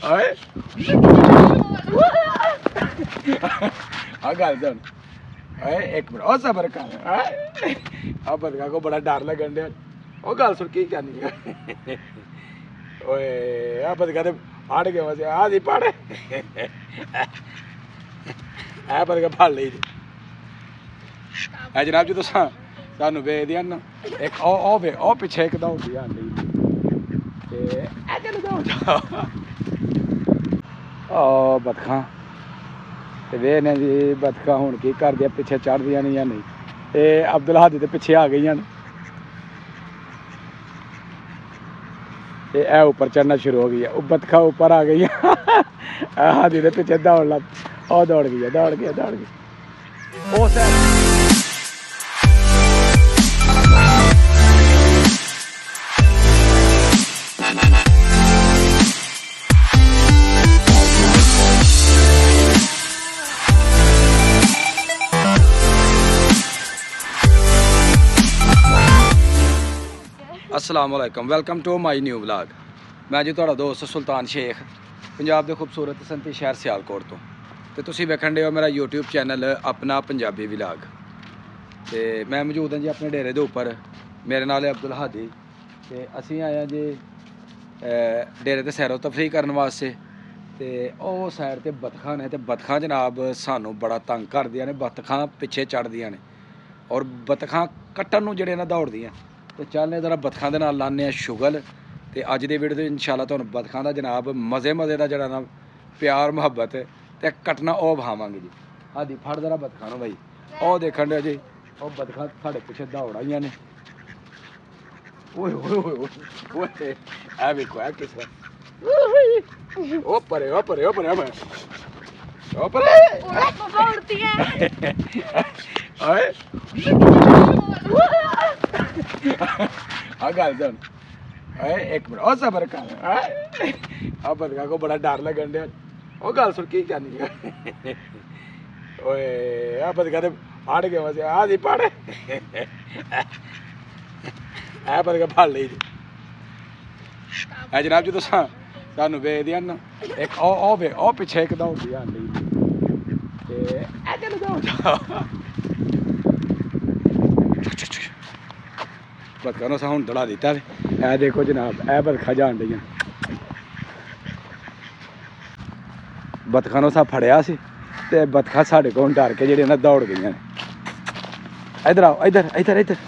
ओए गल सुन ओए एक मिनट ओ सबर कर आ बदका को बड़ा डर लगन दे ओ गल सुन की करनी है ओए आ बदका ते फड़ गया वैसे आ दी फड़ आ बदका फड़ ली है जनाब जी तुसा सानू वेखदे न एक ओ पिछे एक दौड़दी आंदी ते ए चलो दौड़ ओ बदखां ते वेखने जी बदखां हुण की करदियां पिछे चढ़दियां ने या नहीं ते अब्दुल हादी दे पिछे आ गईयां ने ते ए ऊपर चढ़ना शुरू हो गई है बदखां ऊपर आ गई हादी दे पिछे दौड़ लग ओ दौड़ गई ओ सर अस्सलामुअलैकुम welcome to my new vlog. मैं जी तुहाडा दोस्त सुल्तान शेख पंजाब के खूबसूरत संती शहर सियालकोट तो तुसीं वेखण दे हो मेरा यूट्यूब चैनल अपना पंजाबी व्लॉग। तो मैं मौजूद हाँ जी अपने डेरे के उपर मेरे नाल अब्दुल हादी ते असीं आए हैं जी डेरे ते सैरो तफरीह करने वास्ते। तो वह साइड ते बतखां ने ते बतखां जनाब सानू बड़ा तंग करदियां ने बतखां पिछे चढ़दियां ने और बतखां कट्टन नूं जिहड़े ना दौड़दियां तो चलने जरा बतखां दे नाल लाने शुगल। तो अज दे वीडियो ते इंशाअल्लाह तुहानूं बतखां दा जनाब मज़े दा जिहड़ा ना प्यार मुहब्बत ते कट्टना ओह विखावांगे जी। हादी फड़ जरा बतखां नूं बई ओह देखण दे जी ओह बतखां साडे पिछे दौड़ आईयां ने। ओए ओए ओए ओए ऐ वेखो ऐ किस तरह ओ परे ओ परे ओ परे ओ परे पापा उड़ती है ओए गल सुन ओए एक मिनट ओ सबर कर आ बदका को बड़ा डर लगन दे ओ गल सुन की करनी है ओए आ बदका ते फड़ गया वैसे आ दी फड़ आ बदका फड़ ली है जनाब जी तुसा सानू वेखदे न एक ओ पिछे एक दौड़दी आंदी ते ए चलो दौड़ बतखा नूं हुण दड़ा दिता ए देखो जनाब ए बतखा जान डी बतखा नूं फड़िया सी ते बतखा साडे कोल डर के जिहड़े ना दौड़ गई ने। इधर आओ इधर इधर इधर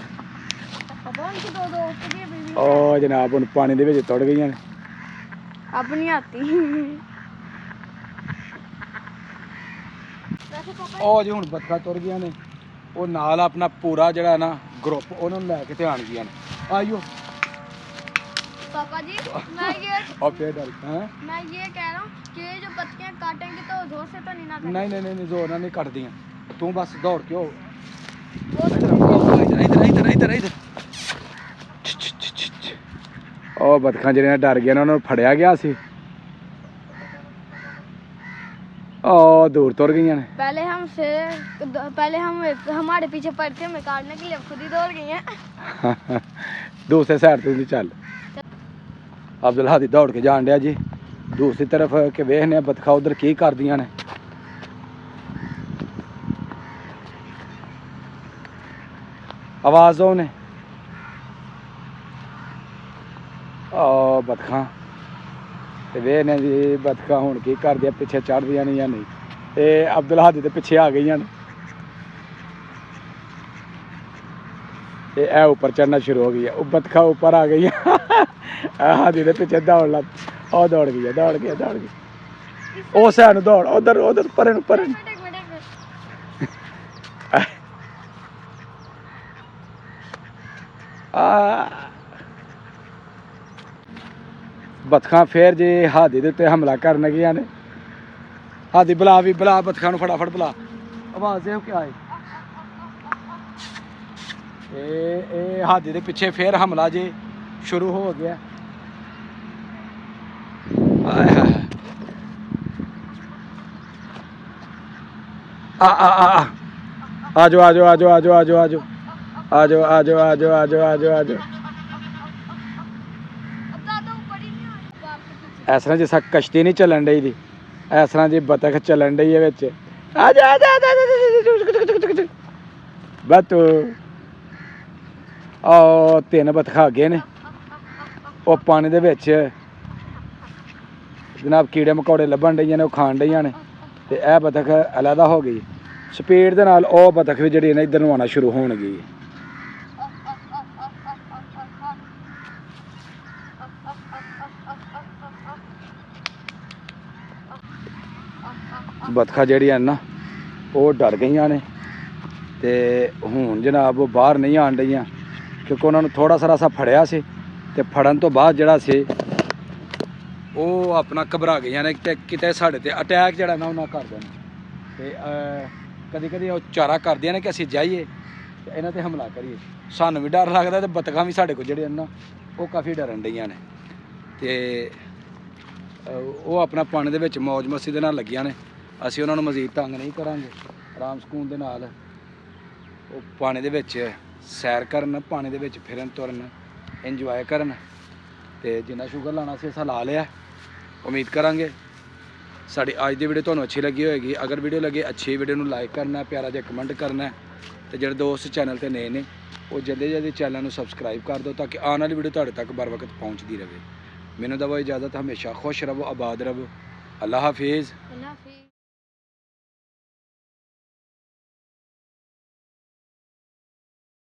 ओ जनाब हुण पानी दे विच तुड़ गई ने अपनी आती ओ जी हुण बतखा तुर गई ने वो नाल अपना पूरा जिहड़ा ना ग्रुप उन्होंने लैके ते आण गई ने। आइयो पापा जी मैं ये और फिर डर मैं ये कह रहा हूँ कि जो बत्तियाँ काटेंगे तो जोर से तो नहीं ना करेंगे। नहीं जोर ना नहीं कटदियां तू बस दौड़ के हो इधर ओ बतखां जिहड़ियां डर गया उन्होंने फड़िया गया सी ओ दूर तुर गई ने। पहले हम हमारे पीछे पड़ते हमें काटने के लिए खुद ही दौड़ गई हैं। दूसरे साइड से चल अब्दुल हादी दौड़ के जान दिया जी दूसरी तरफ के वेखने बतखा उधर की करदियां ने। आवाज दो ने ओ बतखां ते वेखने जी बतखां हुण की करदियां पिछे चढ़दियां ने या नहीं। ते अब्दुल हादी दे पिछे आ गईयां ने ते ए ऊपर चढ़ना शुरू हो गई है बतखा ऊपर आ गई हादी दे पिछे दौड़ लग ओ दौड़ गई ओ सैन दौड़ उधर उधर परे बतखां फिर जी हादी दे उत्ते हमला करन गईयां ने। हादी बुला भी बुला बतखां नूं फटाफट बुला आवाज दे क्या है ए हादी दे पिछे फिर हमला जी शुरू हो गया। आजो आजो आजो आजो आजो आजो आजो आजो आजो आजो आजो आजो ਇਸ ਤਰ੍ਹਾਂ ਜਿਸ ਤਰ੍ਹਾਂ ਕਸ਼ਤੀ ਨਹੀਂ ਚੱਲਣ ਡਈ ਦੀ, ਇਸ ਤਰ੍ਹਾਂ ਜੀ ਬਤਖ ਚੱਲਣ ਡਈ ਹੈ ਵਿੱਚ। ਆ ਜਾ ਆ ਜਾ ਆ ਜਾ ਬਤ ਉਹ 3 ਬਤਖਾਂ ਅੱਗੇ ਨੇ, ਉਹ ਪਾਣੀ ਦੇ ਵਿੱਚ ਜਨਾਬ ਕੀੜੇ ਮਕੌੜੇ ਲੱਭਣ ਡਈਆਂ ਨੇ, ਉਹ ਖਾਣ ਡਈਆਂ ਨੇ। ਤੇ ਇਹ ਬਤਖ ਅਲੱਗਾ ਹੋ ਗਈ ਸਪੀਡ ਦੇ ਨਾਲ, ਉਹ ਬਤਖ ਵੀ ਜਿਹੜੀ ਨੇ ਇੱਧਰ ਨੂੰ ਆਉਣਾ ਸ਼ੁਰੂ ਹੋਣ ਗਈ। ਬਤਖਾਂ ਜਿਹੜੀਆਂ ਨਾ ਉਹ ਡਰ ਗਈਆਂ ਨੇ ਤੇ ਹੁਣ ਜਨਾਬ ਉਹ ਬਾਹਰ ਨਹੀਂ ਆਣ ਡਈਆਂ, ਕਿਉਂਕਿ ਉਹਨਾਂ ਨੂੰ ਥੋੜਾ ਸਾਰਾ ਅਸਾਂ ਫੜਿਆ ਸੀ ਤੇ ਫੜਨ ਤੋਂ ਬਾਅਦ ਜਿਹੜਾ ਸੀ ਉਹ ਆਪਣਾ ਘਬਰਾ ਗਈਆਂ ਨੇ ਤੇ ਕਿਤੇ ਸਾਡੇ ਤੇ ਅਟੈਕ ਜਿਹੜਾ ਨਾ ਉਹਨਾਂ ਕਰ ਦੇਣਾ। ਤੇ ਕਦੀ ਕਦੀ ਉਹ ਚਾਰਾ ਕਰਦੀਆਂ ਨੇ ਕਿ ਅਸੀਂ ਜਾਈਏ ਤੇ ਇਹਨਾਂ ਤੇ ਹਮਲਾ ਕਰੀਏ। ਸਾਨੂੰ ਵੀ ਡਰ ਲੱਗਦਾ ਤੇ ਬਤਖਾਂ ਵੀ ਸਾਡੇ ਕੋਲ ਜਿਹੜੇ ਨਾ ਉਹ ਕਾਫੀ ਡਰਨ ਡਈਆਂ ਨੇ। ਤੇ ਉਹ ਆਪਣਾ ਪਾਣੀ ਦੇ ਵਿੱਚ ਮੌਜ ਮਸਤੀ ਦੇ ਨਾਲ ਲੱਗੀਆਂ ਨੇ। ਅਸੀਂ ਉਹਨਾਂ ਨੂੰ ਮਜ਼ੀਦ ਤੰਗ ਨਹੀਂ ਕਰਾਂਗੇ, ਆਰਾਮ ਸਕੂਨ ਦੇ ਨਾਲ ਉਹ ਪਾਣੀ ਦੇ ਵਿੱਚ ਸੈਰ ਕਰਨ, ਪਾਣੀ ਦੇ ਵਿੱਚ ਫਿਰਨ ਤੁਰਨ, ਇੰਜੋਏ ਕਰਨ। ਤੇ ਜਿੰਨਾ ਸ਼ੂਗਰ ਲਾਣਾ ਸੀ ਅਸਾਂ ਲਾ ਲਿਆ। ਉਮੀਦ ਕਰਾਂਗੇ ਸਾਡੀ ਅੱਜ ਦੀ ਵੀਡੀਓ ਤੁਹਾਨੂੰ ਅੱਛੀ ਲੱਗੀ ਹੋਏਗੀ। ਅਗਰ ਵੀਡੀਓ ਲੱਗੇ ਅੱਛੀ, ਵੀਡੀਓ ਨੂੰ ਲਾਈਕ ਕਰਨਾ, ਪਿਆਰਾ ਜਿਹਾ ਕਮੈਂਟ ਕਰਨਾ। ਤੇ ਜਿਹੜੇ ਦੋਸਤ ਚੈਨਲ ਤੇ ਨਏ ਨੇ ਉਹ ਜਲਦੀ ਜਲਦੀ ਚੈਨਲ ਨੂੰ ਸਬਸਕ੍ਰਾਈਬ ਕਰ ਦਿਓ ਤਾਂ ਕਿ ਆਉਣ ਵਾਲੀ ਵੀਡੀਓ ਤੁਹਾਡੇ ਤੱਕ बर वक्त ਪਹੁੰਚਦੀ ਰਹੇ। ਮੈਨੂੰ ਦਵੋ ਇਜਾਜ਼ਤ, ਹਮੇਸ਼ਾ ਖੁਸ਼ ਰਹੋ, ਆਬਾਦ ਰਹੋ। ਅੱਲਾ ਹਾਫਿਜ਼।